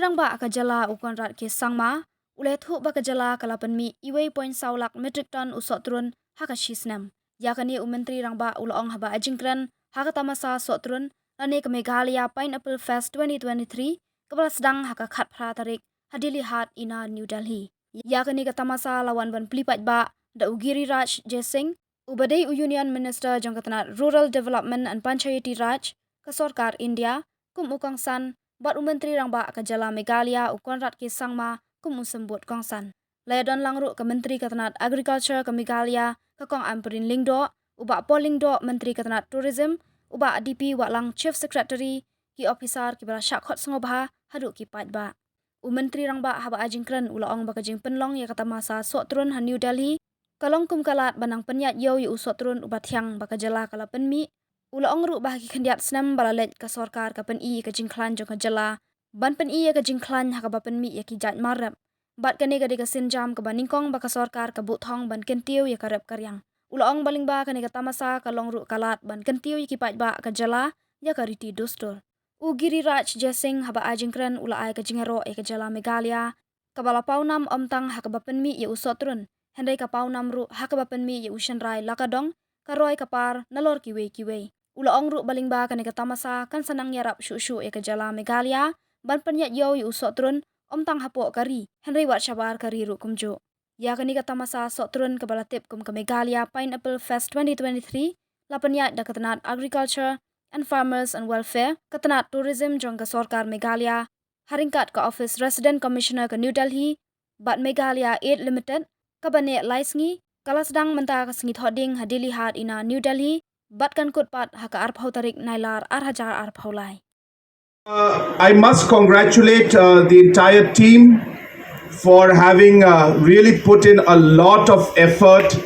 rang ba ka Jylla ukon rat ke sangma ule thu ba ka Jylla kalapan mi iwe point saulak metric ton u Sohtrun haka shisnam yakani Menteri rang ba ulong haba ajingkran haka tamasa Sohtrun ane ke Meghalaya Pineapple Fest 2023 kepala sdang haka khat phra tarik hadili hat ina New Delhi yakani ka tamasa lawan ban plipat ba da ugiri Raj Jesing ubadai Union Minister jangkatna Rural Development and Panchayati Raj ka Sarkar India kum ukang san bat Menteri rang ba ka Jylla Meghalaya ukon rat ke sangma kum usembut kongsan layadon langru ke Menteri katanat Agriculture ke Meghalaya ka kong amperin lingdo uba polingdo Menteri katanat Tourism uba DP walang Chief Secretary ki officer ki bala syakhot sengobha hadu ki pat ba Menteri rang ba haba ajingkran ulaong ba kajing penlong ya kata masa Sohtrun ha New Delhi kalong kum kalat banang penyat yo yu Sohtrun uba thiang ba ka Jylla kala penmi ulaong ru bah ki khandiat snam balalet ka sarkar ka pen i ka jingklan jong ka Jylla ban pen i ka jingklan ha ka ba pen mi ya ki jat marap bat kane ka de ka sinjam ka baningkong ba ka sarkar ka buthong ban kentiu ya ka rep karyang ulaong baling ba kane ka tamasa ka long ru kalat ban kentiu ya ki pat ba ka Jylla ya ka riti dostor ugiri Raj Jesing haba ajingkran ula ai ka jingero e ka Jylla Meghalaya ka bala paunam omtang ha ka ba pen mi ya Sohtrun hendai ka paunam ru ha ka ba pen mi ya shanrai lakadong ka roi kapar nalor kiwe ulaong ru baling ba kane ka tamasa kan sanang yarap shu e ka Jylla Meghalaya ban penyat yo yu Sohtrun omtang hapo kari henry wat shabar kari ru kumjo ya kane ka tamasa Sohtrun ka balatip kum ka Meghalaya Pineapple Fest 2023 la penyat da katanat Agriculture and Farmers and Welfare katanat Tourism jong ka sarkar Meghalaya haringkat ka Office Resident Commissioner ka New Delhi bat Meghalaya Aid Limited ka bane sngi kala sedang menta ka sngi thoding hadili hat ina New Delhi bat kan kutpat haka arphau tarik nailar arhajar arphau lai. I must congratulate the entire team for having really put in a lot of effort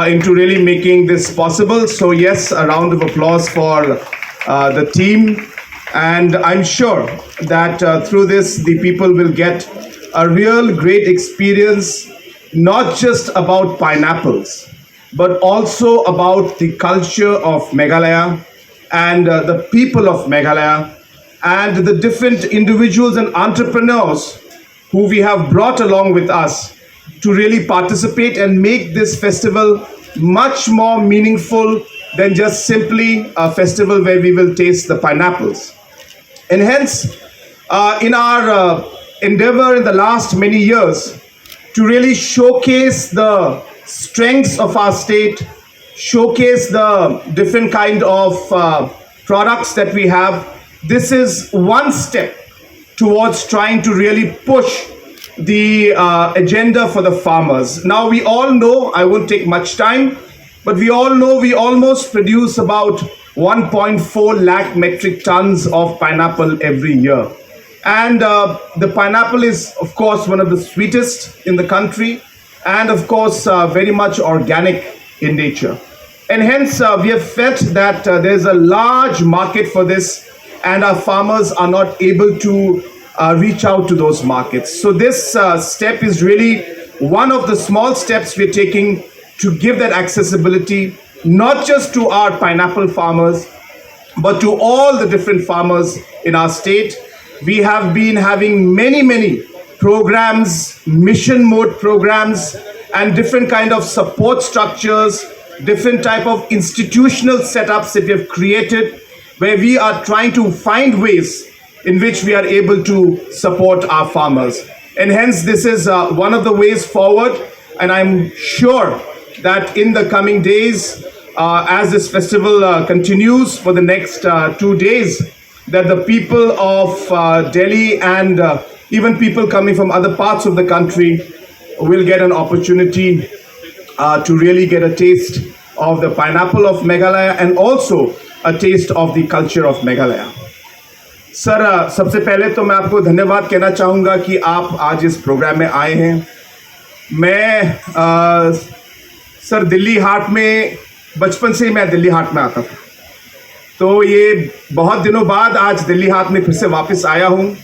into really making this possible. So yes, a round of applause for the team, and I'm sure that through this the people will get a real great experience, not just about pineapples, but also about the culture of Meghalaya and the people of Meghalaya and the different individuals and entrepreneurs who we have brought along with us to really participate and make this festival much more meaningful than just simply a festival where we will taste the pineapples. And hence, in our endeavor in the last many years to really showcase the strengths of our state, showcase the different kind of products that we have. This is one step towards trying to really push the agenda for the farmers. Now we all know, I won't take much time, but we all know we almost produce about 1.4 lakh metric tons of pineapple every year. And the pineapple is, of course, one of the sweetest in the country, and of course very much organic in nature, and hence we have felt that there's a large market for this and our farmers are not able to reach out to those markets. So this step is really one of the small steps we're taking to give that accessibility not just to our pineapple farmers but to all the different farmers in our state. We have been having many programs, mission mode programs, and different kind of support structures, different type of institutional setups that we have created, where we are trying to find ways in which we are able to support our farmers. And hence this is one of the ways forward, and I'm sure that in the coming days, as this festival continues for the next 2 days, that the people of Delhi and even people coming from other parts of the country will get an opportunity to really get a taste of the pineapple of Meghalaya and also a taste of the culture of Meghalaya. Sir, सबसे पहले तो मैं आपको धन्यवाद कहना चाहूँगा कि आप आज इस प्रोग्राम में आए हैं. मैं सर दिल्ली हाट में बचपन से ही मैं दिल्ली हाट में आता था, तो ये बहुत दिनों बाद आज दिल्ली हाट में फिर से वापस आया हूँ.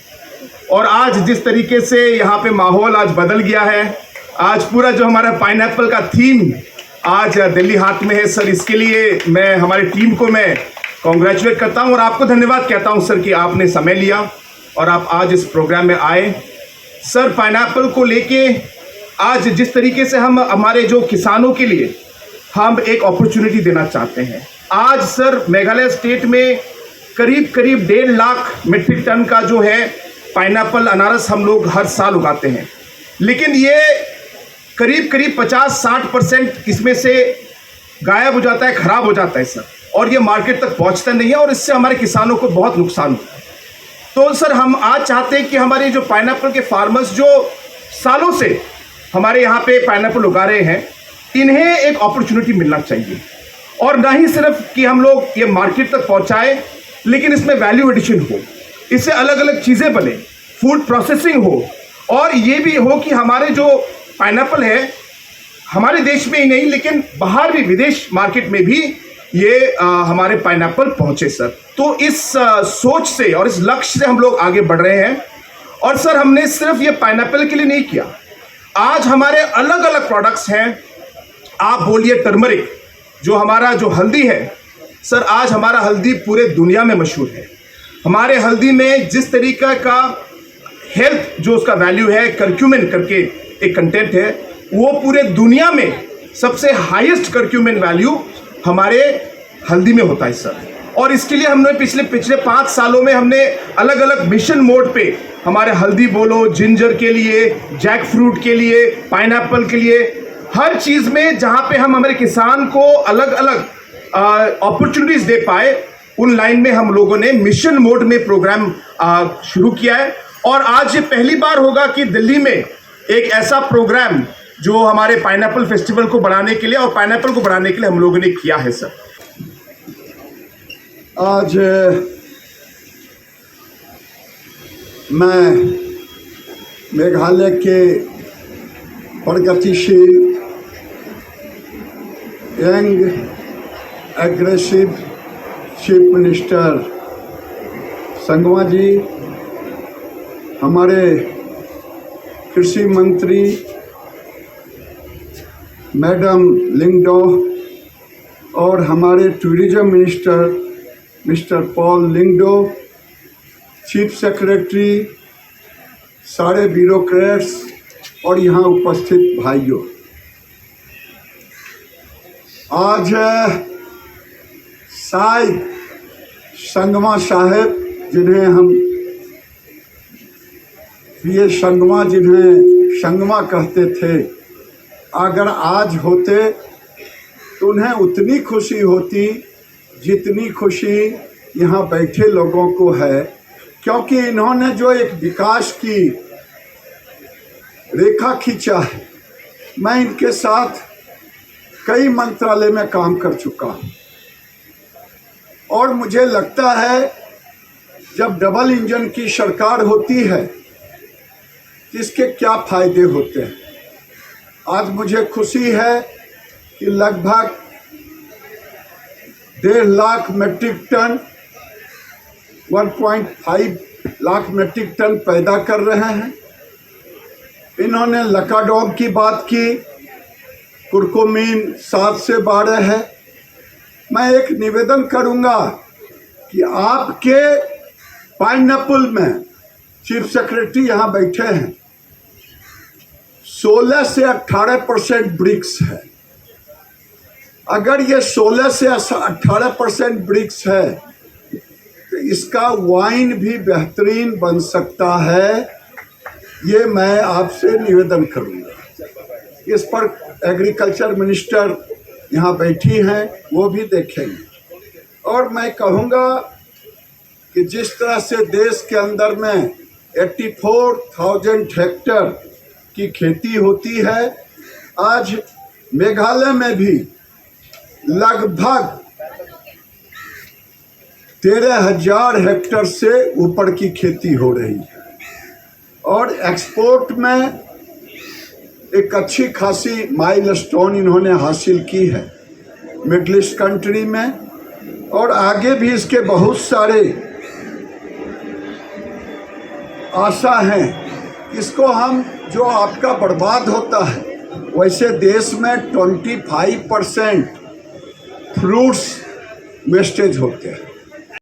और आज जिस तरीके से यहाँ पे माहौल आज बदल गया है, आज पूरा जो हमारा पाइनएप्पल का थीम आज दिल्ली हाट में है सर, इसके लिए मैं हमारी टीम को मैं कॉन्ग्रेचुलेट करता हूँ और आपको धन्यवाद कहता हूँ सर कि आपने समय लिया और आप आज इस प्रोग्राम में आए। सर, पाइनएप्पल को लेके आज जिस तरीके से हम हमारे जो किसानों के लिए हम एक अपॉर्चुनिटी देना चाहते हैं। आज सर मेघालय स्टेट में करीब 1.5 लाख मीट्रिक टन का जो है पाइनएप्पल अनारस हम लोग हर साल उगाते हैं, लेकिन ये करीब 50-60% इसमें से गायब हो जाता है, खराब हो जाता है सर, और ये मार्केट तक पहुंचता नहीं है और इससे हमारे किसानों को बहुत नुकसान होता है। तो सर हम आज चाहते हैं कि हमारे जो पाइनएप्पल के फार्मर्स जो सालों से हमारे यहाँ पे पाइनएप्पल उगा रहे हैं, इन्हें एक अपॉर्चुनिटी मिलना चाहिए, और ना ही सिर्फ कि हम लोग ये मार्केट तक पहुँचाए, लेकिन इसमें वैल्यू एडिशन हो, इससे अलग अलग चीज़ें बने, फूड प्रोसेसिंग हो, और ये भी हो कि हमारे जो पाइनएप्पल है हमारे देश में ही नहीं लेकिन बाहर भी, विदेश मार्केट में भी ये हमारे पाइनएप्पल पहुंचे सर। तो इस सोच से और इस लक्ष्य से हम लोग आगे बढ़ रहे हैं। और सर हमने सिर्फ ये पाइनएप्पल के लिए नहीं किया, आज हमारे अलग अलग प्रोडक्ट्स हैं। आप बोलिए टर्मरिक, जो हमारा जो हल्दी है सर, आज हमारा हल्दी पूरे दुनिया में मशहूर है। हमारे हल्दी में जिस तरीका का हेल्थ जो उसका वैल्यू है, करक्यूमिन करके एक कंटेंट है, वो पूरे दुनिया में सबसे हाईएस्ट करक्यूमिन वैल्यू हमारे हल्दी में होता है सर। और इसके लिए हमने पिछले 5 सालों में हमने अलग अलग मिशन मोड पे हमारे हल्दी बोलो, जिंजर के लिए, जैक फ्रूट के लिए, पाइनएप्पल के लिए, हर चीज़ में जहाँ पे हम हमारे किसान को अलग अलग अपॉर्चुनिटीज दे पाए, उन लाइन में हम लोगों ने मिशन मोड में प्रोग्राम शुरू किया है। और आज ये पहली बार होगा कि दिल्ली में एक ऐसा प्रोग्राम जो हमारे पाइनएप्पल फेस्टिवल को बढ़ाने के लिए और पाइनएप्पल को बढ़ाने के लिए हम लोगों ने किया है सर। आज मैं मेघालय के प्रगतिशील, young, aggressive chief minister Sangma ji, हमारे कृषि मंत्री मैडम लिंगडो और हमारे tourism minister mister Paul Lyngdoh, chief secretary, सारे ब्यूरोक्रेट्स और यहाँ उपस्थित भाइयों, आज शायद संगमा साहेब, जिन्हें हम ये संगमा, जिन्हें संगमा कहते थे, अगर आज होते तो उन्हें उतनी खुशी होती जितनी खुशी यहाँ बैठे लोगों को है, क्योंकि इन्होंने जो एक विकास की रेखा खींचा है। मैं इनके साथ कई मंत्रालय में काम कर चुका हूँ और मुझे लगता है जब डबल इंजन की सरकार होती है इसके क्या फायदे होते हैं। आज मुझे खुशी है कि लगभग 1.5 lakh metric ton, 1.5 lakh metric ton पैदा कर रहे हैं। इन्होंने लकाडोग की बात की, कुरकुमीन 7 से 12 है। मैं एक निवेदन करूंगा कि आपके पाइनएप्पल में, चीफ सेक्रेटरी यहाँ बैठे हैं, 16 से 18% ब्रिक्स है। अगर ये 16 से 18% ब्रिक्स है तो इसका वाइन भी बेहतरीन बन सकता है। ये मैं आपसे निवेदन करूँगा। इस पर एग्रीकल्चर मिनिस्टर यहाँ बैठी हैं, वो भी देखेंगे। और मैं कहूँगा कि जिस तरह से देश के अंदर में 84,000 हेक्टेयर की खेती होती है, आज मेघालय में भी लगभग 13,000 हेक्टेयर से ऊपर की खेती हो रही है और एक्सपोर्ट में एक अच्छी खासी माइलस्टोन इन्होंने हासिल की है मिडिल ईस्ट कंट्री में, और आगे भी इसके बहुत सारे आशा हैं। इसको हम, जो आपका बर्बाद होता है, वैसे देश में 25% फ्रूट्स वेस्टेज होते हैं।